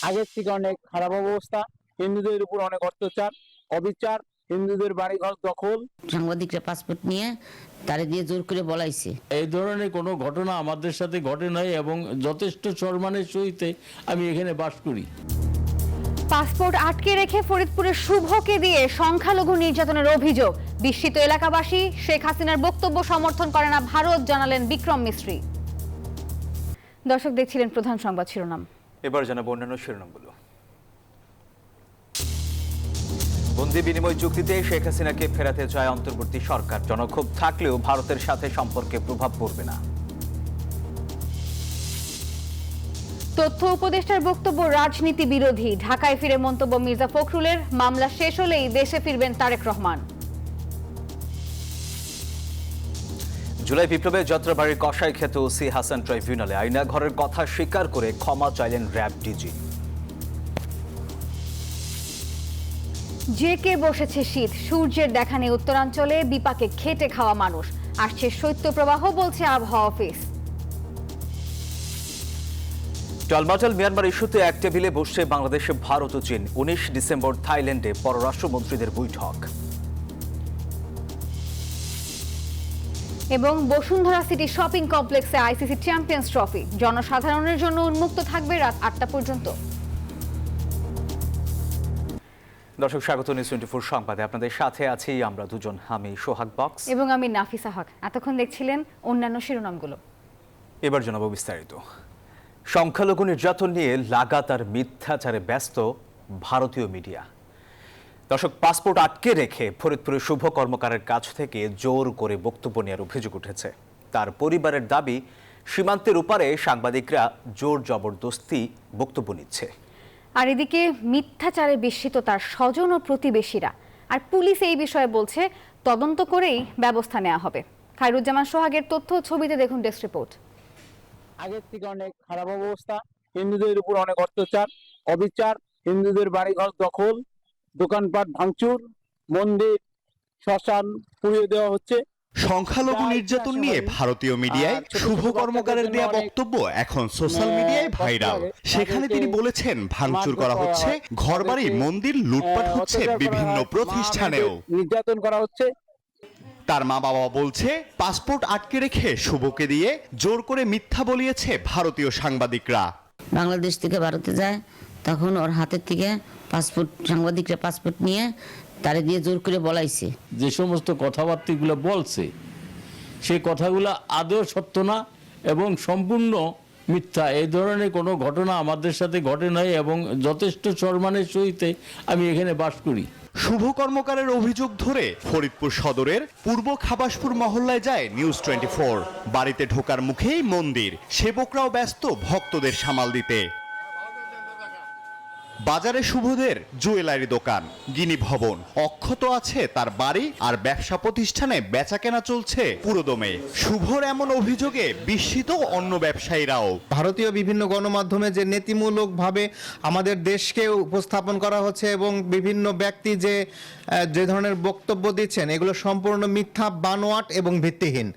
আগের থেকে অনেক খারাপ অবস্থা, হিন্দুদের উপর অনেক অত্যাচার, অবিচার, হিন্দুদের বাড়িঘর দখল। সাংবাদিকরা পাসপোর্ট নিয়ে তারে দিয়ে জোর করে বলাইছে। এই ধরনের কোনো ঘটনা আমাদের সাথে ঘটে নাই এবং যথেষ্ট সম্মানের সহিত আমি এখানে বাস করি। পাসপোর্ট আটকে রেখে ফরিদপুরের শুভকে দিয়ে সংখ্যালঘু নির্যাতনের অভিযোগ। বিস্মিত এলাকাবাসী, শেখ হাসিনার বক্তব্য সমর্থন করে না ভারত, জানালেন বিক্রম মিস্ত্রি। দর্শক দেখছিলেন প্রধান সংবাদ শিরোনাম। এবার জানাবো অন্যান্য শিরোনামগুলো। বন্দি বিনিময় চুক্তিতে শেখ হাসিনাকে ফেরাতে চায় অন্তর্বর্তী সরকার। জনক্ষোভ থাকলেও ভারতের সাথে সম্পর্কে প্রভাব পড়বে না। তথ্য উপদেষ্টার বক্তব্য রাজনীতি বিরোধী। ঢাকায় ফিরে মন্তব্য মির্জা ফখরুলের। মামলা শেষ হলেই দেশে ফিরবেন তারেক রহমান। জুলাই বিপ্লবে যাত্রাবাড়ির কসাই খ্যাত ওসি হাসান ট্রাইব্যুনালে আয়না ঘরের কথা স্বীকার করে ক্ষমা চাইলেন র্যাব ডিজি। জেকে বসেছে শীত, সূর্যের দেখা নেই উত্তরাঞ্চলে, বিপাকে খেটে খাওয়া মানুষ। আসছে শৈত্যপ্রবাহ, বলছে আবহাওয়া অফিস। টলমাটল মিয়ানমার ইস্যুতে এক টেবিলে বসছে বাংলাদেশে ভারত ও চীন। 19 ডিসেম্বর থাইল্যান্ডে পররাষ্ট্রমন্ত্রীদের বৈঠক। এবং বসুন্ধরা সিটি শপিং কমপ্লেক্সে আইসিসি চ্যাম্পিয়ন্স ট্রফি জনসাধারণের জন্য উন্মুক্ত থাকবে রাত 8টা পর্যন্ত। দর্শক স্বাগত নিউজ 24 সংবাদে। আপনাদের সাথে আছি আমরা দুজন, আমি সোহাগ বক্স এবং আমি নাফিসা হক। এতক্ষণ দেখছিলেন অন্যান্য শিরোনামগুলো। এবার জানাবো বিস্তারিত। সংখ্যালঘু নির্যাতন নিয়ে লাগাতার মিথ্যাচারে ব্যস্ত ভারতীয় মিডিয়া। দর্শক, পাসপোর্ট আটকে রেখে ফরিদপুরের শুভ কর্মকারের কাছ থেকে জোর করে বক্তব্য নেওয়ার অভিযোগ উঠেছে। তার পরিবারের দাবি, সীমান্তের ওপারে সাংবাদিকরা জোর জবরদস্তি বক্তব্য নিচ্ছে। আর এদিকে মিথ্যাচারে বিস্মিত তার স্বজন ও প্রতিবেশীরা। আর পুলিশ এই বিষয়ে বলছে তদন্ত করেই ব্যবস্থা নেওয়া হবে। খায়রুজ্জামান সোহাগের তথ্য ছবিতে দেখুন ডেস্ক রিপোর্ট। আগের থেকে অনেক খারাপ অবস্থা, হিন্দুদের উপর অনেক অত্যাচার, অবিচার, হিন্দুদের বাড়িঘর দখল, দোকানপাট ভাঙচুর, মন্দির শ্মশান পুড়িয়ে দেওয়া হচ্ছে। সংখ্যালঘু নির্যাতন নিয়ে ভারতীয় মিডিয়ায় শুভ কর্মকারের দেয়া বক্তব্য এখন সোশ্যাল মিডিয়ায় ভাইরাল। সেখানে তিনি বলেছেন, ভাঙচুর করা হচ্ছে ঘরবাড়ি, মন্দির, লুটপাট হচ্ছে বিভিন্ন প্রতিষ্ঠানেও, নির্যাতন করা হচ্ছে। তার মা বাবা বলছে, পাসপোর্ট আটকে রেখে শুভকে দিয়ে জোর করে মিথ্যা বলিয়েছে ভারতীয় সাংবাদিকরা। বাংলাদেশ থেকে ভারতে যায়, তখন ওর হাতের থেকে সাংবাদিকরা পাসপোর্ট নিয়ে তারে দিয়ে জোর করে বলাইছে। যে সমস্ত কথাবার্তাগুলো বলছে সেই কথাগুলো আদৌ সত্য না এবং সম্পূর্ণ মিথ্যা। এই ধরনের কোনো ঘটনা আমাদের সাথে ঘটে নাই এবং যথেষ্ট সম্মানের সহিত আমি এখানে বাস করি। শুভ কর্মকারের অভিযোগ ধরে ফরিদপুর সদরের পূর্ব খাবাসপুর মহল্লায় যায় নিউজ 24। বাড়িতে ঢোকার মুখেই মন্দির, সেবকরাও ব্যস্ত ভক্তদের সামাল দিতে। বাজারে শুভদের জুয়েলারি দোকান, গিনি ভবন, অক্ষত আছে তার বাড়ি, আর ব্যবসা প্রতিষ্ঠানে বেচাকেনা চলছে পুরোদমে। শুভর এমন অভিযোগে বিস্মিত অন্য ব্যবসায়ীরাও। ভারতীয় বিভিন্ন গণমাধ্যমে যে নীতিমূলকভাবে আমাদের দেশকে উপস্থাপন করা হচ্ছে এবং বিভিন্ন ব্যক্তি যে ধরনের বক্তব্য দিচ্ছেন, এগুলো সম্পূর্ণ মিথ্যা, বানোয়াট এবং ভিত্তিহীন।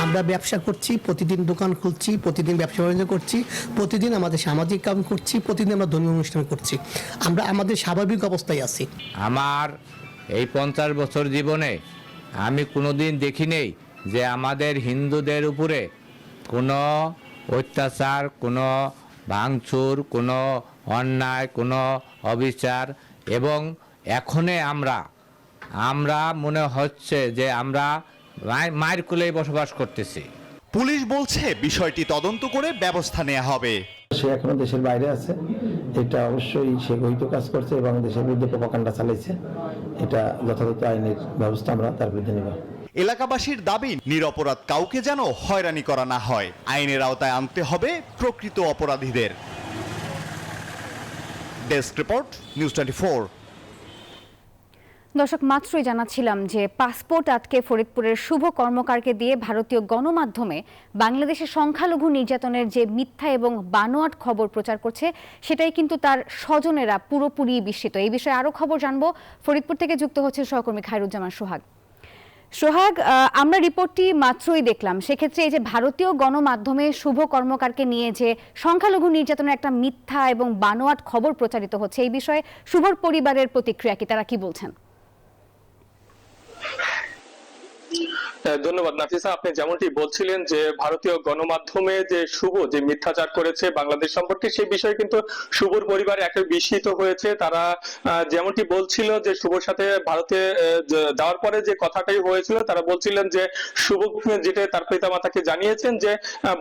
আমরা ব্যবসা করছি, প্রতিদিন দোকান খুলছি, প্রতিদিন ব্যবসা বাণিজ্য করছি, প্রতিদিন আমাদের সামাজিক কাম করছি, প্রতিদিন আমরা ধর্মীয় অনুষ্ঠান করছি। আমরা আমাদের স্বাভাবিক অবস্থায় আছি। আমার এই 50 বছর জীবনে আমি কোনোদিন দেখি নেই যে আমাদের হিন্দুদের উপরে কোনো অত্যাচার, কোনো ভাঙচুর, কোনো অন্যায়, কোনো অবিচার। এবং এখনে আমরা মনে হচ্ছে যে আমরা মায়ের কোলেই বসবাস করতেছি। পুলিশ বলছে বিষয়টি তদন্ত করে ব্যবস্থা নেওয়া হবে। সে এখনো দেশের বাইরে আছে, এটা অবশ্যই সে বৈধ কাজ করছে এবং দেশের বিরুদ্ধে প্রপাগান্ডা চালাইছে। এটা যথাযথ আইনের ব্যবস্থা আমরা তার বিরুদ্ধে নেব। এলাকাবাসীর দাবি, নিরপরাধ কাউকে যেন হয়রানি করা না হয়, আইনের আওতায় আনতে হবে প্রকৃত অপরাধীদের। Desk report, news 24। দর্শক, মাত্রই জানাচ্ছিলাম যে পাসপোর্ট আটকে ফরিদপুরের শুভ কর্মকারকে দিয়ে ভারতীয় গণমাধ্যমে বাংলাদেশের সংখ্যালঘু নির্যাতনের যে মিথ্যা এবং বানোয়াট খবর প্রচার করছে, সেটাই কিন্তু তার স্বজনেরা পুরোপুরি বিস্মিত। এই বিষয়ে আরও খবর জানবো। ফরিদপুর থেকে যুক্ত হচ্ছে সহকর্মী খায়রুজ্জামান সোহাগ। সোহাগ, আমরা রিপোর্টটি মাত্রই দেখলাম, সেক্ষেত্রে এই যে ভারতীয় গণমাধ্যমে শুভ কর্মকারকে নিয়ে যে সংখ্যালঘু নির্যাতনের একটা মিথ্যা এবং বানোয়াট খবর প্রচারিত হচ্ছে, এই বিষয়ে শুভর পরিবারের প্রতিক্রিয়া কি, তারা কি বলছেন? ধন্যবাদ নাফিসা। আপনি যেমনটি বলছিলেন যে ভারতীয় গণমাধ্যমে যে শুভ যে মিথ্যাচার করেছে বাংলাদেশ সম্পর্কে, সেই বিষয়ে কিন্তু শুভর পরিবার একে বিস্মিত হয়েছে। তারা যেমনটি বলছিল যে শুভর সাথে ভারতে যাওয়ার পরে যে কথাটাই হয়েছিল, তারা বলছিলেন যে শুভ যেটা তার পিতামাতাকে জানিয়েছেন যে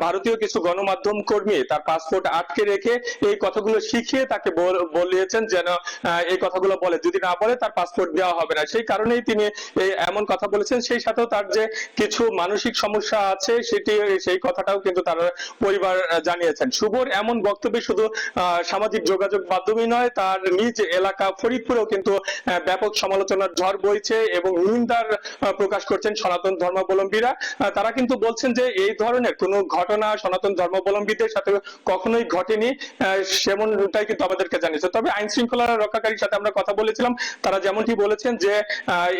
ভারতীয় কিছু গণমাধ্যম কর্মী তার পাসপোর্ট আটকে রেখে এই কথাগুলো শিখিয়ে তাকে বলিয়েছেন যেন এই কথাগুলো বলে, যদি না বলে তার পাসপোর্ট দেওয়া হবে না। সেই কারণেই তিনি এমন কথা বলেছেন। সেই সাথেও তার যে কিছু মানসিক সমস্যা আছে সেই কথাটাও কিন্তু তার পরিবার জানিয়েছেন। শুভর এমন বক্তব্যে শুধু সামাজিক যোগাযোগ মাধ্যমই নয়, তার নিজ এলাকা ফরিদপুরেও কিন্তু ব্যাপক সমালোচনার ঝড় বইছে এবং নিন্দার প্রকাশ করছেন সনাতন ধর্মাবলম্বীরা। তারা কিন্তু বলছেন যে এই ধরনের কোনো ঘটনা সনাতন ধর্মাবলম্বীদের সাথে কখনোই ঘটেনি, সেমনটাই কিন্তু আমাদেরকে জানিয়েছে। তবে আইন শৃঙ্খলা রক্ষাকারীর সাথে আমরা কথা বলেছিলাম, তারা যেমনটি বলেছেন যে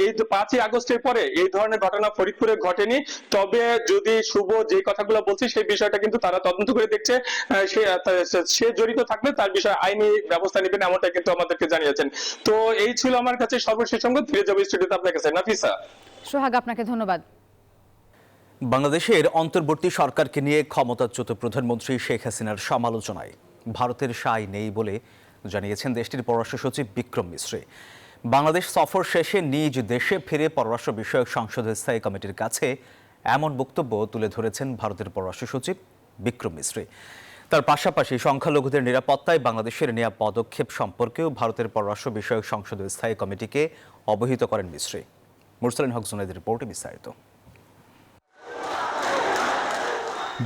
এই 5ই আগস্টের পরে এই ধরনের ঘটনা ফরিদপুরে ঘটেনি। তবে যদি শুভ যে কথাগুলো বলছে সেই বিষয়টা কিন্তু তারা তদন্ত করে দেখছে, সে জড়িত থাকলে তার বিষয়ে আইনি ব্যবস্থা নেবেন, এমনটা কিন্তু আমাদেরকে জানিয়েছেন। তো এই ছিল আমার কাছে সর্বশেষ সংবাদ। ফিরে যাবো স্টুডিওতে আপনার কাছে। নাফিসা। সোহাগ, আপনাকে ধন্যবাদ। বাংলাদেশের অন্তর্বর্তী সরকারকে নিয়ে ক্ষমতাচ্যুত প্রধানমন্ত্রী শেখ হাসিনার সমালোচনায় ভারতের সায় নেই বলে জানিয়েছেন দেশটির পররাষ্ট্র সচিব বিক্রম মিশ্রি। বাংলাদেশ সফর শেষে নিজ দেশে ফিরে পররাষ্ট্র বিষয়ক সংসদের স্থায়ী কমিটির কাছে এমন বক্তব্য তুলে ধরেছেন ভারতের পররাষ্ট্র সচিব বিক্রম মিশ্রি। তার পাশাপাশি সংখ্যালঘুদের নিরাপত্তায় বাংলাদেশের নেওয়া পদক্ষেপ সম্পর্কেও ভারতের পররাষ্ট্র বিষয়ক সংসদের স্থায়ী কমিটিকে অবহিত করেন মিশ্রি। মুরসালিন হক জুনাইদের রিপোর্টে বিস্তারিত।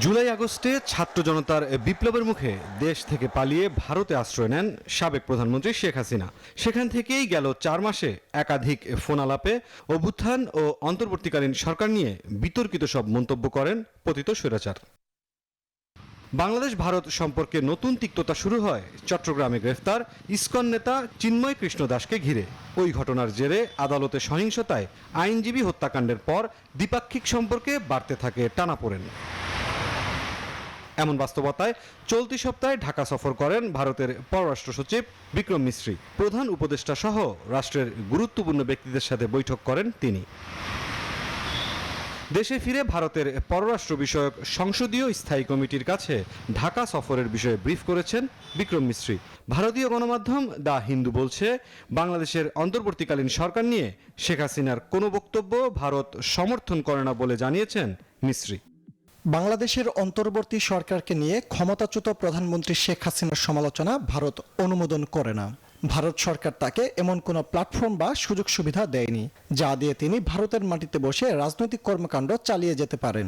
জুলাই আগস্টে ছাত্র জনতার বিপ্লবের মুখে দেশ থেকে পালিয়ে ভারতে আশ্রয় নেন সাবেক প্রধানমন্ত্রী শেখ হাসিনা। সেখান থেকেই গেল 4 মাসে একাধিক ফোন আলাপে অভ্যুত্থান ও অন্তর্বর্তীকালীন সরকার নিয়ে বিতর্কিত সব মন্তব্য করেন পতিত স্বৈরাচার। বাংলাদেশ ভারত সম্পর্কে নতুন তিক্ততা শুরু হয় চট্টগ্রামে গ্রেফতার ইসকন নেতা চিন্ময় কৃষ্ণ দাসকে ঘিরে। ওই ঘটনার জেরে আদালতে সহিংসতায় আইনজীবী হত্যাকাণ্ডের পর দ্বিপাক্ষিক সম্পর্কে বাড়তে থাকে টানাপোড়েন। এমন বাস্তবতায় চলতি সপ্তাহে ঢাকা সফর করেন ভারতের পররাষ্ট্র সচিব বিক্রম মিশ্রি। প্রধান উপদেষ্টা সহ রাষ্ট্রের গুরুত্বপূর্ণ ব্যক্তিদের সাথে বৈঠক করেন তিনি। দেশে ফিরে ভারতের পররাষ্ট্র বিষয়ক সংসদীয় স্থায়ী কমিটির কাছে ঢাকা সফরের বিষয়ে ব্রিফ করেছেন বিক্রম মিশ্রি। ভারতীয় গণমাধ্যম দ্য হিন্দু বলছে, বাংলাদেশের অন্তর্বর্তীকালীন সরকার নিয়ে শেখ হাসিনার কোনো বক্তব্য ভারত সমর্থন করে না বলে জানিয়েছেন মিশ্রি। বাংলাদেশের অন্তর্বর্তী সরকারকে নিয়ে ক্ষমতাচ্যুত প্রধানমন্ত্রী শেখ হাসিনার সমালোচনা ভারত অনুমোদন করে না। ভারত সরকার তাকে এমন কোনো প্ল্যাটফর্ম বা সুযোগ সুবিধা দেয়নি যা দিয়ে তিনি ভারতের মাটিতে বসে রাজনৈতিক কর্মকাণ্ড চালিয়ে যেতে পারেন।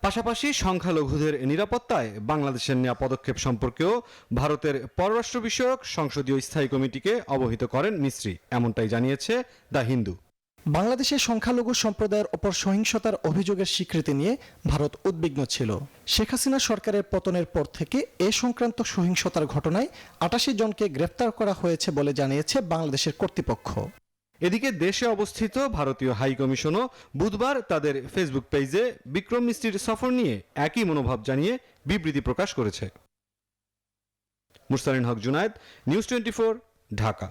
পাশাপাশি সংখ্যালঘুদের নিরাপত্তায় বাংলাদেশের নেওয়া পদক্ষেপ সম্পর্কেও ভারতের পররাষ্ট্র বিষয়ক সংসদীয় স্থায়ী কমিটিকে অবহিত করেন মিশ্রি, এমনটাই জানিয়েছে দ্য হিন্দু। বাংলাদেশের সংখ্যালঘু সম্প্রদায়ের ওপর সহিংসতার অভিযোগের স্বীকৃতি নিয়ে ভারত উদ্বিগ্ন ছিল। শেখ হাসিনা সরকারের পতনের পর থেকে এ সংক্রান্ত সহিংসতার ঘটনায় 88 জনকে গ্রেফতার করা হয়েছে বলে জানিয়েছে বাংলাদেশের কর্তৃপক্ষ। এদিকে দেশে অবস্থিত ভারতীয় হাই কমিশনও বুধবার তাদের ফেসবুক পেজে বিক্রম মিশ্রির সফর নিয়ে একই মনোভাব জানিয়ে বিবৃতি প্রকাশ করেছে। মুরসালিন হক জুনায়েদ, নিউজ 24, ঢাকা।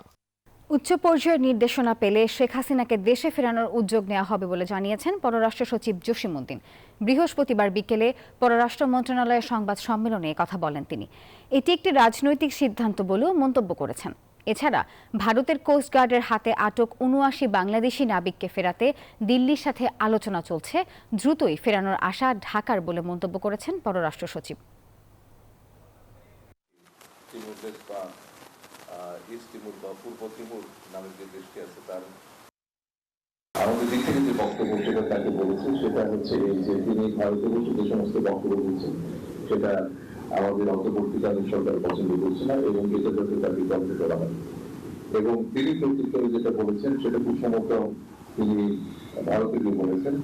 উচ্চ পর্যায়ের নির্দেশনা পেলে শেখ হাসিনাকে দেশে ফেরানোর উদ্যোগ নেওয়া হবে বলে জানিয়েছেন পররাষ্ট্র সচিব জসিমউদ্দিন। বৃহস্পতিবার বিকেলে পররাষ্ট্র মন্ত্রণালয়ের সংবাদ সম্মেলনে কথা বলেন তিনি। এটি একটি রাজনৈতিক সিদ্ধান্ত বলেও মন্তব্য করেছেন। এছাড়া ভারতের কোস্টগার্ডের হাতে আটক ৭৯ বাংলাদেশি নাবিককে ফেরাতে দিল্লির সাথে আলোচনা চলছে, দ্রুতই ফেরানোর আশা ঢাকার বলে মন্তব্য করেছেন পররাষ্ট্র সচিব। ইস্ট তিমুর বা পূর্ব তিমুর নামের যে দেশটি আছে, তার আমাদের দিক থেকে যে বক্তব্য সেটা তাকে বলেছে, সেটা হচ্ছে এই যে তিনি ভারতের বসে যে সমস্ত বক্তব্য দিচ্ছেন সেটা আমাদের অন্তর্বর্তীকালীন সরকার পছন্দ করছে না এবং এটা যাতে তাকে বন্ধ করা হয়। এবং তিনি প্রত্যুত্তরে যেটা বলেছেন সেটা খুব সমগ্র তিনি ভারতকে বলেছেন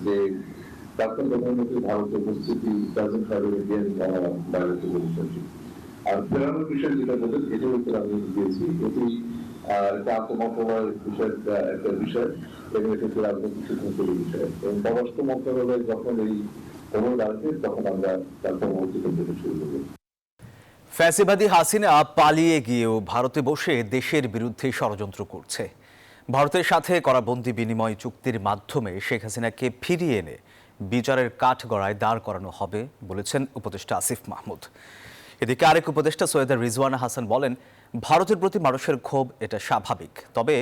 যে প্রাক্তন প্রধানমন্ত্রী ভারতের উপস্থিতি doesn't have an Indian direct relationship. আর ফেরানোর বিষয় যেটা বলেন এটার উপর আমি দিয়েছি, এটি এটা আন্তঃমন্ত্রণালয়ের একটা বিষয় এবং এটা হচ্ছে রাজনৈতিক সিদ্ধান্তের বিষয় এবং পররাষ্ট্র মন্ত্রণালয় যখন এই অনুরোধ আসবে তখন আমরা তার পরবর্তী কার্যক্রম শুরু করব। ফ্যাসিবাদী হাসিনা পালিয়ে গিয়েও ভারতে বসে দেশের বিরুদ্ধে ষড়যন্ত্র করছে। ভারতের সাথে করা বন্দি বিনিময় চুক্তির মাধ্যমে শেখ হাসিনাকে ফিরিয়ে এনে বিচারের কাঠগড়ায় দাঁড় করানো হবে বলেছেন উপদেষ্টা আসিফ মাহমুদ। এদিকে আরেক উপদেষ্টা সৈয়দা রিজওয়ানা হাসান বলেন, ভারতের প্রতি মানুষের ক্ষোভ এটা স্বাভাবিক, তবে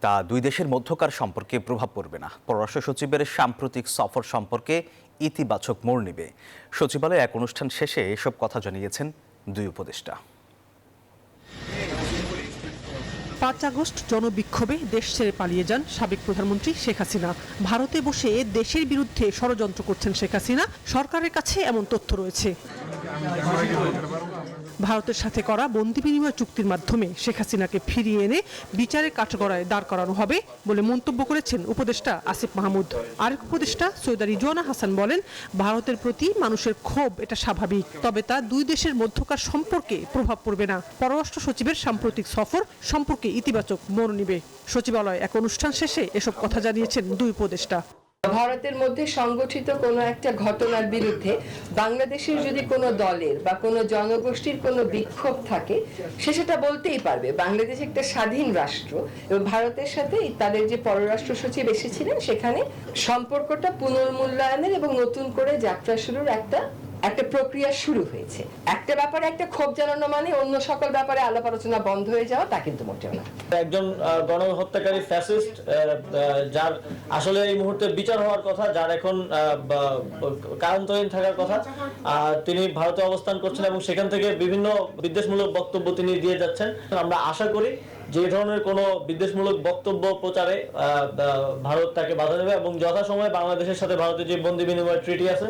তা দুই দেশের মধ্যকার সম্পর্কে প্রভাব পড়বে না। পররাষ্ট্র সচিবের সাম্প্রতিক সফর সম্পর্কে ইতিবাচক মোড় নেবে। সচিবালয়ে এক অনুষ্ঠান শেষে এসব কথা জানিয়েছেন দুই উপদেষ্টা। 5 আগস্ট জনবিক্ষোভে দেশ ছেড়ে পালিয়ে যান সাবেক প্রধানমন্ত্রী শেখ হাসিনা। ভারতে বসে দেশের বিরুদ্ধে ষড়যন্ত্র করছেন শেখ হাসিনা, সরকারের কাছে এমন তথ্য রয়েছে। ভারতের সাথে করা বন্দি বিনিময় চুক্তির মাধ্যমে শেখ হাসিনাকে ফিরিয়ে এনে বিচারের কাঠগড়ায় দাঁড় করানো হবে বলে মন্তব্য করেছেন উপদেষ্টা আসিফ মাহমুদ। আরেক উপদেষ্টা সৈয়দা রিজওয়ানা হাসান বলেন, ভারতের প্রতি মানুষের ক্ষোভ এটা স্বাভাবিক, তবে তা দুই দেশের মধ্যকার সম্পর্কে প্রভাব পড়বে না। পররাষ্ট্র সচিবের সাম্প্রতিক সফর সম্পর্কে ইতিবাচক মোড় নিবে। সচিবালয়ে এক অনুষ্ঠান শেষে এসব কথা জানিয়েছেন দুই উপদেষ্টা। ভারতের মধ্যে সংগঠিত কোনো একটা ঘটনার বিরুদ্ধে বাংলাদেশের যদি কোনো দলের বা কোনো জনগোষ্ঠীর কোনো বিক্ষোভ থাকে, সে সেটা বলতেই পারবে। বাংলাদেশ একটা স্বাধীন রাষ্ট্র এবং ভারতের সাথে তাদের যে পররাষ্ট্র সচিব এসেছিলেন সেখানে সম্পর্কটা পুনর্মূল্যায়নের এবং নতুন করে যাত্রা শুরুর একটা প্রক্রিয়া শুরু হয়েছে। একটা ব্যাপারে একটা ক্ষোভ জানানো মানে অন্য সকল ব্যাপারে আলাপ আলোচনা বন্ধ হয়ে যাওয়া, তা কিন্তু মোটেও না। একজন গণহত্যাকারী ফ্যাসিস্ট, যার আসলে এই মুহূর্তে বিচার হওয়ার কথা, যার এখন কারান্তরীণ থাকার কথা, তিনি ভারতে অবস্থান করছেন এবং সেখান থেকে বিভিন্ন বিদ্বেষমূলক বক্তব্য তিনি দিয়ে যাচ্ছেন। আমরা আশা করি যে ধরনের কোনো বিদ্বেষমূলক বক্তব্য প্রচারে ভারত তাকে বাধা দেবে এবং যথাসময়ে বাংলাদেশের সাথে ভারতের যে বন্দি বিনিময় ট্রিটি আছে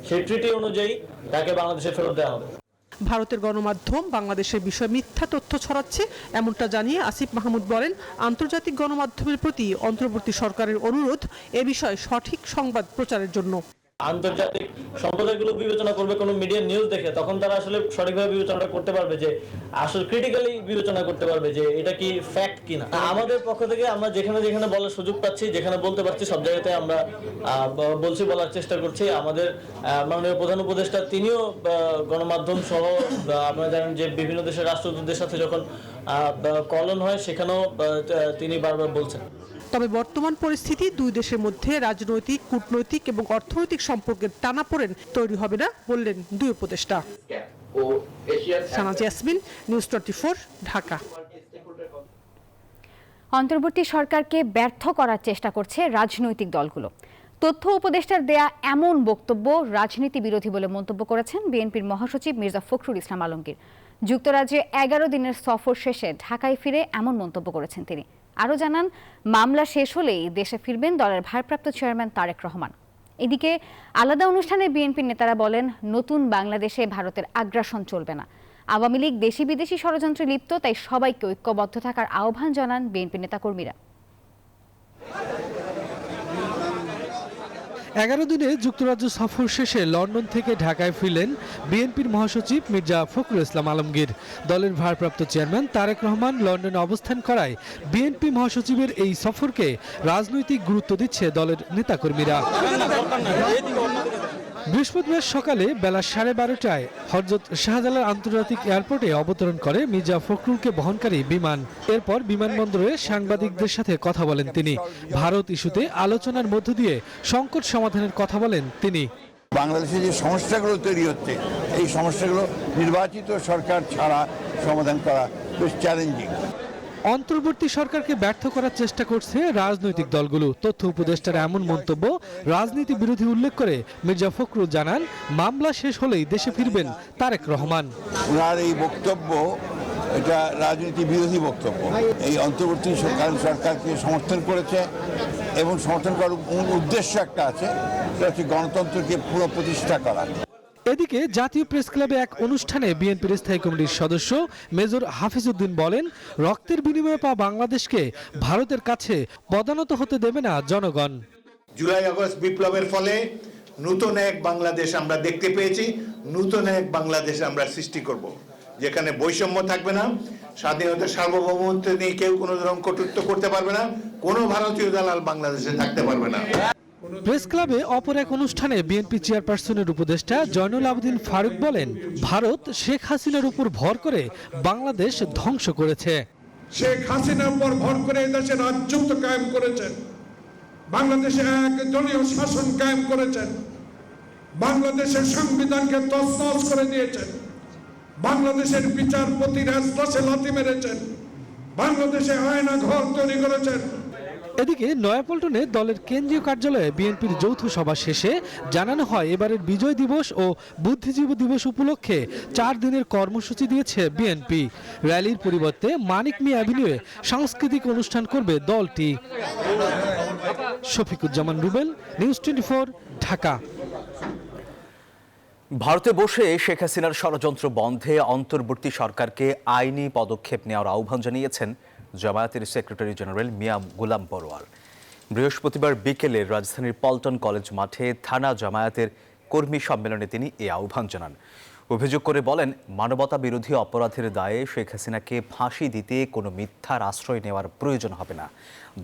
সেই ট্রিটি অনুযায়ী তাকে বাংলাদেশে ফেরত দেওয়া হবে। ভারতের গণমাধ্যম বাংলাদেশের বিষয়ে মিথ্যা তথ্য ছড়াচ্ছে, এমনটা জানিয়ে আসিফ মাহমুদ বলেন, আন্তর্জাতিক গণমাধ্যমের প্রতি অন্তর্বর্তী সরকারের অনুরোধ এ বিষয়ে সঠিক সংবাদ প্রচারের জন্য। আন্তর্জাতিক সম্প্রদায়গুলো বিবেচনা করবে কোনো মিডিয়া নিউজ দেখে, তখন তারা আসলে সঠিকভাবে বিবেচনা করতে পারবে, যে আসলে ক্রিটিক্যালি বিবেচনা করতে পারবে যে এটা কি ফ্যাক্ট কিনা। আমাদের পক্ষ থেকে আমরা যেখানে যেখানে বলার সুযোগ পাচ্ছি, যেখানে বলতে পারছি, সব জায়গাতে আমরা বলছি, বলার চেষ্টা করছি। আমাদের মাননীয় প্রধান উপদেষ্টা তিনিও গণমাধ্যম সহ আপনারা জানেন যে বিভিন্ন দেশের রাষ্ট্রদূতদের সাথে যখন কলন হয় সেখানেও তিনি বারবার বলছেন। তবে বর্তমান পরিস্থিতি দুই দেশের মধ্যে রাজনৈতিক, কূটনৈতিক এবং অর্থনৈতিক সম্পর্কের টানাপোড়েন তৈরি হবে না বললেন দুই উপদেষ্টা। সানাজ ইয়াসমিন, নিউজ 24, ঢাকা। অন্তর্বর্তী সরকারকে ব্যর্থ করার চেষ্টা করছে রাজনৈতিক দলগুলো। তথ্য উপদেষ্টার দেয়া এমন বক্তব্য রাজনীতি বিরোধী বলে মন্তব্য করেছেন বিএনপির মহাসচিব মির্জা ফখরুল ইসলাম আলমগীর। যুক্তরাজ্যে 11 দিনের সফর শেষে ঢাকায় ফিরে এমন মন্তব্য করেছেন তিনি। আরও জানান, মামলা শেষ হলেই দেশে ফিরবেন দলের ভারপ্রাপ্ত চেয়ারম্যান তারেক রহমান। এদিকে আলাদা অনুষ্ঠানে বিএনপির নেতারা বলেন, নতুন বাংলাদেশে ভারতের আগ্রাসন চলবে না। আওয়ামী লীগ দেশি বিদেশি ষড়যন্ত্রে লিপ্ত, তাই সবাইকে ঐক্যবদ্ধ থাকার আহ্বান জানান বিএনপি নেতাকর্মীরা। 11 দিনে যুক্তরাজ্য সফর শেষে লন্ডন থেকে ঢাকায় ফিরলেন বিএনপির মহাসচিব মির্জা ফখরুল ইসলাম আলমগীর। দলের ভারপ্রাপ্ত চেয়ারম্যান তারেক রহমান লন্ডনে অবস্থান করায় বিএনপি মহাসচিবের এই সফরকে রাজনৈতিক গুরুত্ব দিচ্ছে দলের নেতাকর্মীরা। বৃহস্পতিবার সকালে বেলা 12:30টায় হযরত শাহজালাল আন্তর্জাতিক এয়ারপোর্টে অবতরণ করে মির্জা ফখরুলকে বহনকারী বিমান। এরপর বিমানবন্দরে সাংবাদিকদের সাথে কথা বলেন তিনি। ভারত ইস্যুতে আলোচনার মধ্য দিয়ে সংকট সমাধানের কথা বলেন তিনি। বাংলাদেশে যে সমস্যাগুলো তৈরি হচ্ছে, এই সমস্যাগুলো নির্বাচিত সরকার ছাড়া সমাধান করা বেশ চ্যালেঞ্জিং। অন্তর্বর্তী সরকারকে ব্যর্থ করার চেষ্টা করছে রাজনৈতিক দলগুলো। তথ্য উপদেষ্টার এমন মন্তব্য রাজনীতি বিরোধী উল্লেখ করে মির্জা ফখরুল জানান, মামলা শেষ হলেই দেশে ফিরবেন তারেক রহমান। ওনার এই বক্তব্য এটা রাজনীতি বিরোধী বক্তব্য। এই অন্তর্বর্তী সরকারকে সমর্থন করেছে এবং সমর্থন করার উদ্দেশ্য একটা আছে, সেটা হচ্ছে গণতন্ত্রকে পুরো প্রতিষ্ঠা করা। এদিকে জাতীয় প্রেস ক্লাবে এক অনুষ্ঠানে বিএনপির স্থায়ী কমিটির সদস্য মেজর হাফিজউদ্দিন বলেন, রক্তের বিনিময়ে পাওয়া বাংলাদেশকে ভারতের কাছে পদানত হতে দেবে না জনগণ। জুলাই আগস্ট বিপ্লবের ফলে নতুন এক বাংলাদেশ আমরা দেখতে পেয়েছি। নতুন এক বাংলাদেশ আমরা সৃষ্টি করব, যেখানে বৈষম্য থাকবে না, স্বাধীনতা সার্বভৌমত্ব নিয়ে কেউ কোনো রকম কটূক্তি করতে পারবে না, কোনো ভারতীয় দালাল বাংলাদেশে থাকতে পারবে না। প্রেস ক্লাবে অপর এক অনুষ্ঠানে বিএনপি চেয়ারপারসনের উপদেষ্টা জয়নুল আবেদিন ফারুক বলেন, ভারত শেখ হাসিনার উপর ভর করে বাংলাদেশ ধ্বংস করেছে। শেখ হাসিনার উপর ভর করে দেশে রাজ্যত্ব কায়েম করেছেন, বাংলাদেশে এক দলীয় শাসন কায়েম করেছেন, বাংলাদেশের সংবিধানকে তছনছ করে দিয়েছেন, বাংলাদেশের বিচারপতির রাজপথে লাথি মেরেছেন, বাংলাদেশে আয়না ঘর তৈরি করেছেন। এদিকে নয়াপল্টনে দলের কেন্দ্রীয় কার্যালয়ে বিএনপির যৌথ সভা শেষে জানানো হয়, এবারের বিজয় দিবস ও বুদ্ধিজীবী দিবস উপলক্ষে 4 দিনের কর্মসূচি দিয়েছে বিএনপি। র্যালির পরিবর্তে মানিক মিয়া অ্যাভিনিউয়ে সাংস্কৃতিক অনুষ্ঠান করবে দলটি। শফিকুজ্জামান রুবেল, নিউজ 24, ঢাকা। ভারতে বসে শেখ হাসিনার ষড়যন্ত্র বন্ধে অন্তর্বর্তী সরকারকে আইনি পদক্ষেপ নেওয়ার আহ্বান জানিয়েছেন জামায়াতের সেক্রেটারি জেনারেল মিয়া গোলাম পরোয়ার। বৃহস্পতিবার বিকেলে রাজধানীর পল্টন কলেজ মাঠে থানা জামায়াতের কর্মী সম্মেলনে তিনি এই আহ্বান জানান। অভিযোগ করে বলেন, মানবতা বিরোধী অপরাধের দায়ে শেখ হাসিনাকে ফাঁসি দিতে কোনো মিথ্যার আশ্রয় নেওয়ার প্রয়োজন হবে না।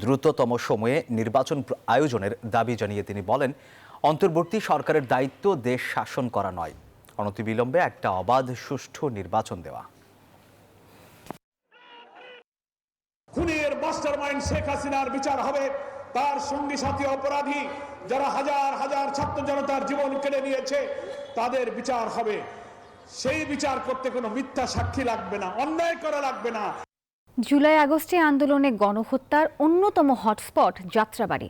দ্রুততম সময়ে নির্বাচন আয়োজনের দাবি জানিয়ে তিনি বলেন, অন্তর্বর্তী সরকারের দায়িত্ব দেশ শাসন করা নয়, অনতিবিলম্বে একটা অবাধ সুষ্ঠু নির্বাচন দেওয়া। খুনের মাস্টারমাইন্ড শেখ হাসিনার বিচার হবে, তার সঙ্গী সাথী অপরাধী যারা হাজার হাজার ছাত্র জনতার জীবন কেড়ে নিয়েছে তাদের বিচার হবে। সেই বিচার করতে কোনো মিথ্যা সাক্ষী লাগবে না, অন্যায় করা লাগবে না। জুলাই আগস্টে আন্দোলনে গণহত্যার অন্যতম হটস্পট যাত্রাবাড়ি।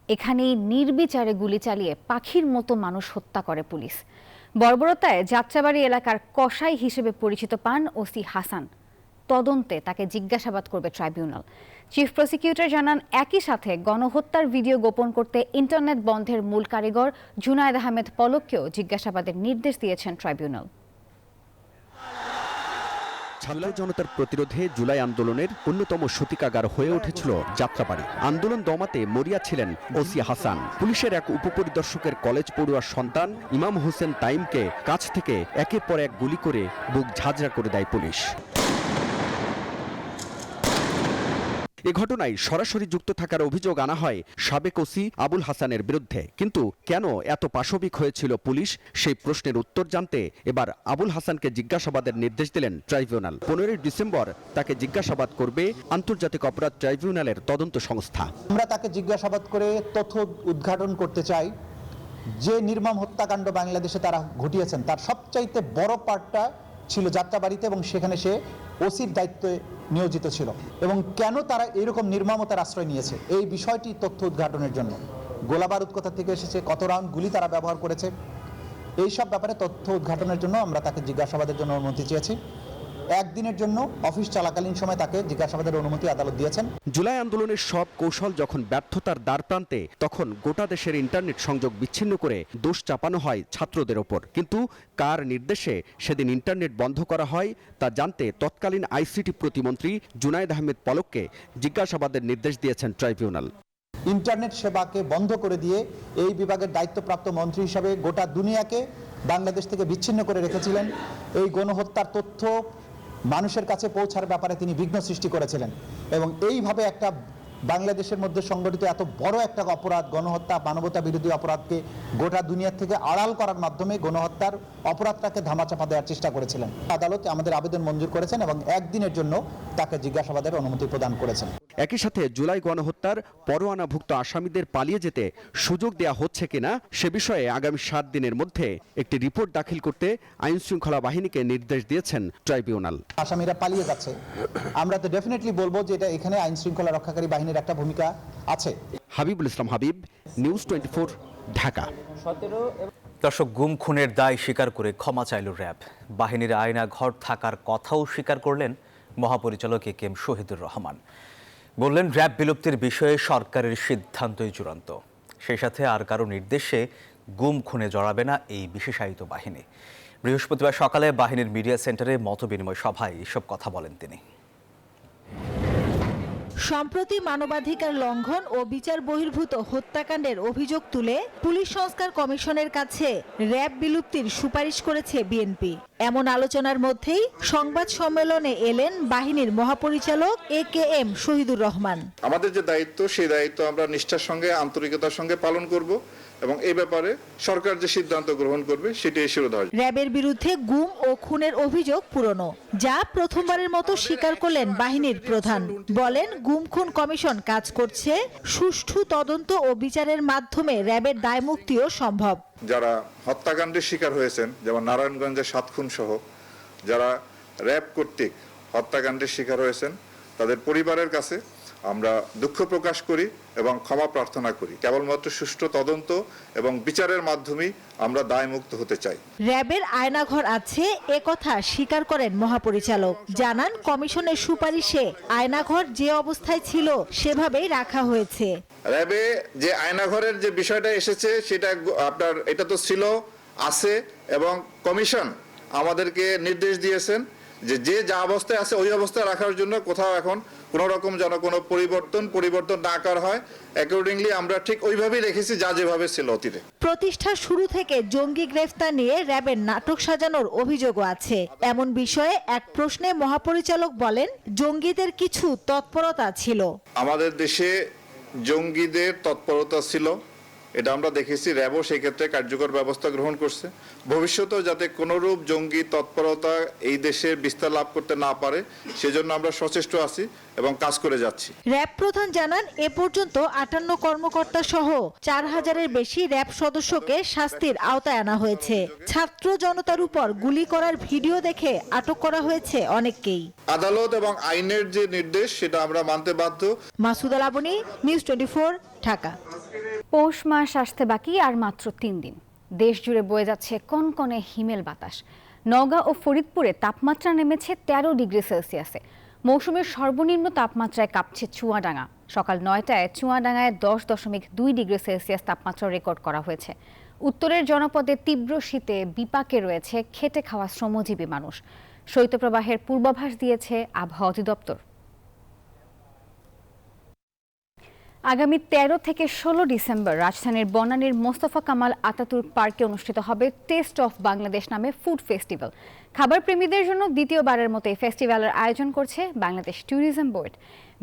এখানেই নির্বিচারে গুলি চালিয়ে পাখির মতো মানুষ হত্যা করে পুলিশ। বর্বরতায় যাত্রাবাড়ি এলাকার কসাই হিসেবে পরিচিত পান ওসি হাসান। তদন্তে তাকে জিজ্ঞাসাবাদ করবে ট্রাইব্যুনাল। চিফ প্রসিকিউটর জানান, একই সাথে গণহত্যার ভিডিও গোপন করতে ইন্টারনেট বন্ধের মূল কারিগর জুনায়েদ আহমেদ পলককেও জিজ্ঞাসাবাদের নির্দেশ দিয়েছেন ট্রাইব্যুনাল। ছাত্র জনতার প্রতিরোধে জুলাই আন্দোলনের অন্যতম সূতিকাগার হয়ে উঠেছিল যাত্রাবাড়ি। আন্দোলন দমাতে মরিয়া ছিলেন ওসি হাসান। পুলিশের এক উপপরিদর্শকের কলেজ পড়ুয়ার সন্তান ইমাম হোসেন তাইমকে কাছ থেকে একের পর এক গুলি করে বুক ঝাঁঝরা করে দেয় পুলিশ। এ ঘটনায় সরাসরি যুক্ত থাকার অভিযোগ আনা হয় সাবেক ওসি আবুল হাসানের বিরুদ্ধে। কিন্তু কেন এত পাশবিক হয়েছিল পুলিশ, সেই প্রশ্নের উত্তর জানতে এবার আবুল হাসানকে জিজ্ঞাসাবাদের নির্দেশ দিলেন ট্রাইব্যুনাল। 15 ডিসেম্বর তাকে জিজ্ঞাসাবাদ করবে আন্তর্জাতিক অপরাধ ট্রাইব্যুনালের তদন্ত সংস্থা। আমরা তাকে জিজ্ঞাসাবাদ করে তথ্য উদ্ঘাটন করতে চাই যে নির্মম হত্যাকাণ্ড বাংলাদেশে তারা ঘটিয়েছেন তার সবচাইতে বড় পার্টটা ছিল যাত্রাবাড়িতে, এবং সেখানে সে ওসির দায়িত্বে নিয়োজিত ছিল। এবং কেন তারা এরকম নির্মমতার আশ্রয় নিয়েছে, এই বিষয়টি তথ্য উদ্ঘাটনের জন্য। গোলাবারুদ কোথা থেকে এসেছে, কত রাউন্ড গুলি তারা ব্যবহার করেছে, এই সব ব্যাপারে তথ্য উদ্ঘাটনের জন্য আমরা তাকে জিজ্ঞাসাবাদের জন্য অনুমতি চেয়েছি। একদিনের জন্য অফিস চলাকালীন সময় তাকে জিজ্ঞাসাবাদের অনুমতি আদালত দিয়েছেন। জুলাই আন্দোলনের সব কৌশল যখন ব্যর্থতার দ্বারপ্রান্তে, তখন গোটা দেশের ইন্টারনেট সংযোগ বিচ্ছিন্ন করে দোষ চাপানো হয় ছাত্রদের ওপর। কিন্তু কার নির্দেশে সেদিন ইন্টারনেট বন্ধ করা হয় তা জানতে তৎকালীন আইসিটি প্রতিমন্ত্রী জুনায়েদ আহমেদ পলককে জিজ্ঞাসাবাদের নির্দেশ দিয়েছেন ট্রাইব্যুনাল। ইন্টারনেট সেবাকে বন্ধ করে দিয়ে এই বিভাগের দায়িত্বপ্রাপ্ত মন্ত্রী হিসাবে গোটা দুনিয়াকে বাংলাদেশ থেকে বিচ্ছিন্ন করে রেখেছিলেন। এই গণহত্যার তথ্য মানুষের কাছে পৌঁছার ব্যাপারে তিনি বিঘ্ন সৃষ্টি করেছিলেন। এবং এইভাবে একটা বাংলাদেশের মধ্যে সংগঠিত এত বড় একটা অপরাধ, গণহত্যা, মানবতা বিরোধী অপরাধকে গোটা দুনিয়া থেকে আড়াল করার মাধ্যমে গণহত্যার অপরাধটাকে ধামাচাপা দেওয়ার চেষ্টা করেছিলেন। আদালত আমাদের আবেদন মঞ্জুর করেছেন এবং একদিনের জন্য তাকে জিজ্ঞাসাবাদের অনুমতি প্রদান করেছেন। একই সাথে জুলাই গণহত্যার পরোয়ানাভুক্ত আসামিদের পালিয়ে যেতে সুযোগ দেয়া হচ্ছে কিনা সে বিষয়ে আগামী 7 দিনের মধ্যে একটি রিপোর্ট দাখিল করতে আইন শৃঙ্খলা বাহিনীকে নির্দেশ দিয়েছেন ট্রাইব্যুনাল। আসামিরা পালিয়ে যাচ্ছে, আমরা তো ডেফিনেটলি বলবো যে এটা এখানে আইন শৃঙ্খলা রক্ষাকারী বাহিনীর একটা ভূমিকা আছে। হাবিবুল ইসলাম হাবিব, নিউজ 24, ঢাকা। দর্শক, গুম খুনের দায় স্বীকার করে ক্ষমা চাইল র্যাব। বাহিনীর আয়না ঘর থাকার কথাও স্বীকার করলেন মহাপরিচালক একেএম শহীদুর রহমান। বললেন, র্যাব বিলুপ্তির বিষয়ে সরকারের সিদ্ধান্তই চূড়ান্ত। সেই সাথে আর কারো নির্দেশে গুম খুনে জড়াবে না এই বিশেষায়িত বাহিনী। বৃহস্পতিবার সকালে বাহিনীর মিডিয়া সেন্টারে মতবিনিময় সভায় এসব কথা বলেন তিনি। সম্প্রতি মানবাধিকার লঙ্ঘন ও বিচার বহির্ভূত হত্যাকাণ্ডের অভিযোগ তুলে পুলিশ সংস্কার কমিশনের কাছে র‍্যাব বিলুপ্তির সুপারিশ করেছে বিএনপি। এমন আলোচনার মধ্যেই সংবাদ সম্মেলনে এলেন বাহিনীর মহাপরিচালক AKM শহীদুর রহমান। আমাদের যে দায়িত্ব সেই দায়িত্ব আমরা নিষ্ঠার সঙ্গে আন্তরিকতার সঙ্গে পালন করব এবং এই ব্যাপারে সরকার যে সিদ্ধান্ত গ্রহণ করবে সেটাই শিরোধার্য। র‍্যাবের বিরুদ্ধে গুম ও খুনের অভিযোগ পুরনো, যা প্রথমবারের মতো স্বীকার করলেন বাহিনীর প্রধান। বলেন, গুম খুন কমিশন কাজ করছে, সুষ্ঠু তদন্ত ও বিচারের মাধ্যমে র‍্যাবের দায়মুক্তিও সম্ভব। যারা হত্যাকাণ্ডের শিকার হয়েছেন, যেমন নারায়ণগঞ্জের 7 খুন সহ যারা র‍্যাব কর্তৃক হত্যাকাণ্ডের শিকার হয়েছেন, তাদের পরিবারের কাছে আমরা দুঃখ প্রকাশ করি এবং ক্ষমা প্রার্থনা করি। কেবলমাত্র সুষ্ঠু তদন্ত এবং বিচারের মাধ্যমেই আমরা দায়মুক্ত হতে চাই। র‍্যাবের আয়নাঘর আছে, একথা স্বীকার করেন মহাপরিচালক। জানান, কমিশনের সুপারিশে আয়নাঘর যে অবস্থায় ছিল সেভাবেই রাখা হয়েছে। র‍্যাবে যে আয়নাঘরের যে বিষয়টা এসেছে সেটা আপনার এটা তো ছিল, আছে, এবং কমিশন আমাদেরকে নির্দেশ দিয়েছেন যে যা অবস্থায় আছে ওই অবস্থায় রাখার জন্য। কোথাও এখন কোনো রকম যেন কোনো পরিবর্তন না করা হয়। অ্যাকর্ডিংলি আমরা ঠিক ওইভাবেই রেখেছি যা যেভাবে ছিল অতীতে। প্রতিষ্ঠার শুরু থেকে জঙ্গি গ্রেফতার নিয়ে র‍্যাবের নাটক সাজানোর অভিযোগও আছে। এমন বিষয়ে এক প্রশ্নে মহাপরিচালক বলেন, জঙ্গিদের কিছু তৎপরতা ছিল। আমাদের দেশে জঙ্গিদের তৎপরতা ছিল, এটা আমরা দেখেছি। র‍্যাবও সেই ক্ষেত্রে কার্যকর ব্যবস্থা গ্রহণ করছে। ভবিষ্যতেও যাতে কোনোরূপ জঙ্গি তৎপরতা এই দেশে বিস্তার লাভ করতে না পারে সেজন্য আমরা সচেষ্ট আছি এবং কাজ করে যাচ্ছি। র‍্যাব প্রধান জানান, এ পর্যন্ত 58 কর্মকর্তা সহ 4000-এর বেশি র‍্যাব সদস্যকে শাস্তির আওতায় আনা হয়েছে। ছাত্র জনতার উপর গুলি করার ভিডিও দেখে আটক করা হয়েছে অনেককেই। আদালত এবং আইনের যে নির্দেশ সেটা আমরা মানতে বাধ্য। মাসুদা লাবনী, নিউজ 24, ঢাকা। পৌষ মাস আসতে বাকি আর মাত্র 3 দিন। দেশ জুড়ে বয়ে যাচ্ছে কনকনে হিমেল বাতাস। নওগাঁ ও ফরিদপুরে তাপমাত্রা নেমেছে 13 ডিগ্রি সেলসিয়াসে। মৌসুমের সর্বনিম্ন তাপমাত্রায় কাঁপছে চুয়াডাঙ্গা। সকাল 9টায় চুয়াডাঙ্গায় 10.2 ডিগ্রি সেলসিয়াস তাপমাত্রা রেকর্ড করা হয়েছে। উত্তরের জনপদে তীব্র শীতে বিপাকে রয়েছে খেটে খাওয়া শ্রমজীবী মানুষ। শৈত্যপ্রবাহের পূর্বাভাস দিয়েছে আবহাওয়া অধিদপ্তর। আগামী 13 থেকে 16 ডিসেম্বর রাজধানীর বনানীর মোস্তফা কামাল আতাতুর্ক পার্কে অনুষ্ঠিত হবে টেস্ট অফ বাংলাদেশ নামে ফুড ফেস্টিভ্যাল। খাবার প্রেমীদের জন্য দ্বিতীয়বারের মতো এই ফেস্টিভ্যালের আয়োজন করছে বাংলাদেশ ট্যুরিজম বোর্ড।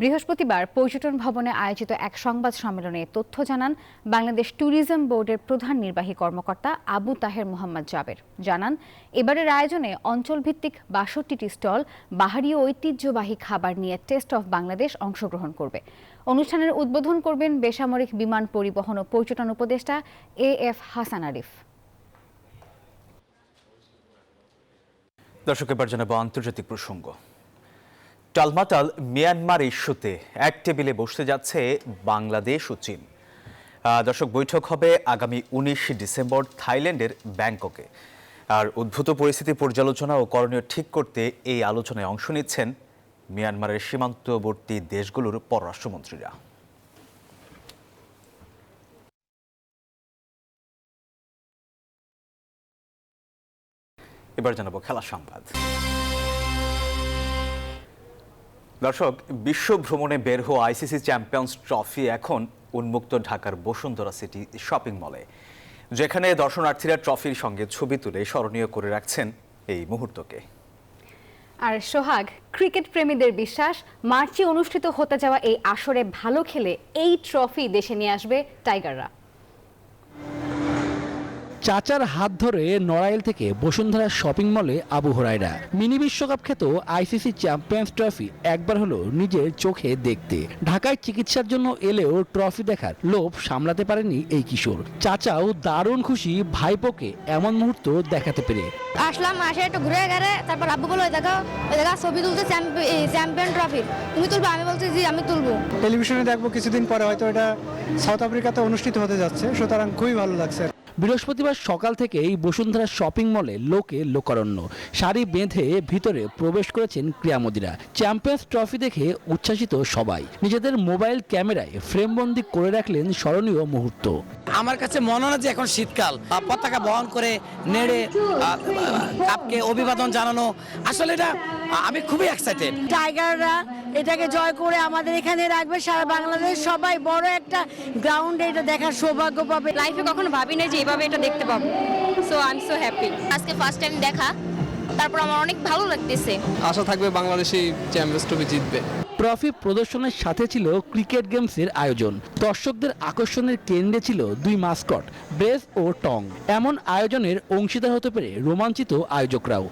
বৃহস্পতিবার পর্যটন ভবনে আয়োজিত এক সংবাদ সম্মেলনে তথ্য জানান বাংলাদেশ ট্যুরিজম বোর্ডের প্রধান নির্বাহী কর্মকর্তা আবু তাহের মোহাম্মদ জাবের। জানান, এবারের আয়োজনে অঞ্চলভিত্তিক 62টি স্টল বাহারি ঐতিহ্যবাহী খাবার নিয়ে টেস্ট অফ বাংলাদেশ অংশগ্রহণ করবে। অনুষ্ঠানের উদ্বোধন করবেন বেসামরিক বিমান পরিবহন ও পর্যটন উপদেষ্টা AF হাসান আরিফ। দর্শক, এবার জানাবো আন্তর্জাতিক প্রসঙ্গ। টালমাটাল মিয়ানমার ইস্যুতে এক টেবিলে বসতে যাচ্ছে বাংলাদেশ ও চীন। দর্শক, বৈঠক হবে আগামী 19 ডিসেম্বর থাইল্যান্ডের ব্যাংককে। আর উদ্ভূত পরিস্থিতি পর্যালোচনা ও করণীয় ঠিক করতে এই আলোচনায় অংশ নিচ্ছেন মিয়ানমারের সীমান্তবর্তী দেশগুলোর পররাষ্ট্রমন্ত্রীরা। এবার জানাবো খেলা সংবাদ। দর্শক, বিশ্ব ভ্রমণে বের হওয়া ICC চ্যাম্পিয়ন্স ট্রফি এখন উন্মুক্ত ঢাকার বসুন্ধরা সিটি শপিং মলে, যেখানে দর্শনার্থীরা ট্রফির সঙ্গে ছবি তুলে স্মরণীয় করে রাখছেন এই মুহূর্তকে। আর সোহাগ, ক্রিকেট প্রেমীদের বিশ্বাস, মার্চে অনুষ্ঠিত হতে যাওয়া এই আসরে ভালো খেলে এই ট্রফি দেশে নিয়ে আসবে টাইগাররা। চাচার হাত ধরে নড়াইল থেকে বসুন্ধরা শপিং মলে আবু হুরায়রা মিনি বিশ্বকাপ খেত ICC চ্যাম্পিয়ন্স ট্রফি একবার হলো নিজের চোখে দেখতে। ঢাকায় চিকিৎসার জন্য এলেও ট্রফি দেখার লোভ সামলাতে পারেনি এই কিশোর। চাচাও দারুণ খুশি ভাইপোকে এমন মুহূর্ত দেখাতে পেরে। আসলাম, আসে একটু ঘুরে গেলে, তারপর আব্বু বলো ওই দেখা ছবি তুলতে চ্যাম্পিয়ন ট্রফি, তুমি তুলবো? আমি বলছি জি আমি তুলবো। টেলিভিশনে দেখবো কিছুদিন পরে, হয়তো এটা সাউথ আফ্রিকাতে অনুষ্ঠিত হতে যাচ্ছে, সুতরাং খুবই ভালো লাগছে। বৃহস্পতিবার সকাল থেকেই বসুন্ধরা শপিং মলে লোকে লোকারণ্য। সারি বেঁধে ভিতরে প্রবেশ করেছেন ক্রীড়ামোদীরা। চ্যাম্পিয়ন্স ট্রফি দেখে উচ্ছ্বাসিত সবাই। নিজেদের মোবাইল ক্যামেরায় ফ্রেমবন্দি করে রাখলেন স্মরণীয় মুহূর্ত। আমার কাছে মনে হয় যে এখন শীতকাল, পতাকা বহন করে নেড়ে কাপকে অভিবাদন জানানো, আসলে এটা আমি খুবই এক্সাইটেড। টাইগাররা এটাকে জয় করে আমাদের এখানে রাখবে, সারা বাংলাদেশ সবাই বড় একটা গ্রাউন্ডে এটা দেখার সৌভাগ্য পাবে। লাইফে কখনো ভাবি নাই যে এভাবে এটা দেখতে পাবো, so I am so happy. আজকে ফার্স্ট টাইম দেখা, তারপর আমার অনেক ভালো লাগতেছে। আশা থাকবে বাংলাদেশই চ্যাম্পিয়ন্স ট্রফি জিতবে। ট্রফি প্রদর্শনের সাথে ছিল ক্রিকেট গেমসের আয়োজন। দর্শকদের আকর্ষণের কেন্দ্রে ছিল দুই মাস্কট ব্রেস ও টং। এমন আয়োজনের অংশীদার হতে পেরে রোমাঞ্চিত আয়োজকরাও।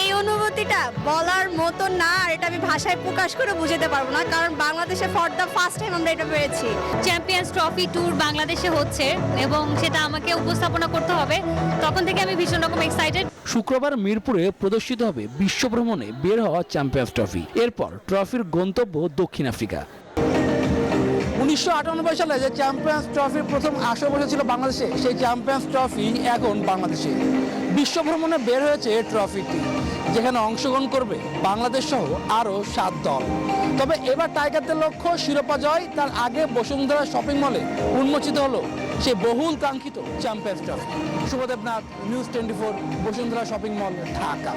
এই অনুভূতিটা বলার মতো না, আর এটা আমি ভাষায় প্রকাশ করে বুঝাতে পারবো না, কারণ বাংলাদেশে ফর দ্য ফার্স্ট টাইম আমরা এটা পেরেছি। চ্যাম্পিয়ন্স ট্রফি ট্যুর বাংলাদেশে হচ্ছে এবং সেটা আমাকে উপস্থাপনা করতে হবে, তখন থেকে আমি ভীষণ রকম এক্সাইটেড। শুক্রবার মিরপুরে প্রদর্শিত হবে বিশ্বভ্রমণে বের হওয়া চ্যাম্পিয়ন্স ট্রফি। এরপর ট্রফির গন্তব্য দক্ষিণ আফ্রিকা। 1998 সালে যে চ্যাম্পিয়ন্স ট্রফির প্রথম আসর বসেছিল বাংলাদেশে, সেই চ্যাম্পিয়ন্স ট্রফি এখন বাংলাদেশে। বিশ্বভ্রমণে বের হয়েছে ট্রফিটি, যেখানে অংশগ্রহণ করবে বাংলাদেশ সহ আরও 7 দল। তবে এবার টাইগারদের লক্ষ্য শিরোপা জয়। তার আগে বসুন্ধরা শপিং মলে উন্মোচিত হলো সেই বহুল কাঙ্ক্ষিত Champions Trophy. Shubhadeb Nath, News 24, Bashundhara shopping mall, Dhaka.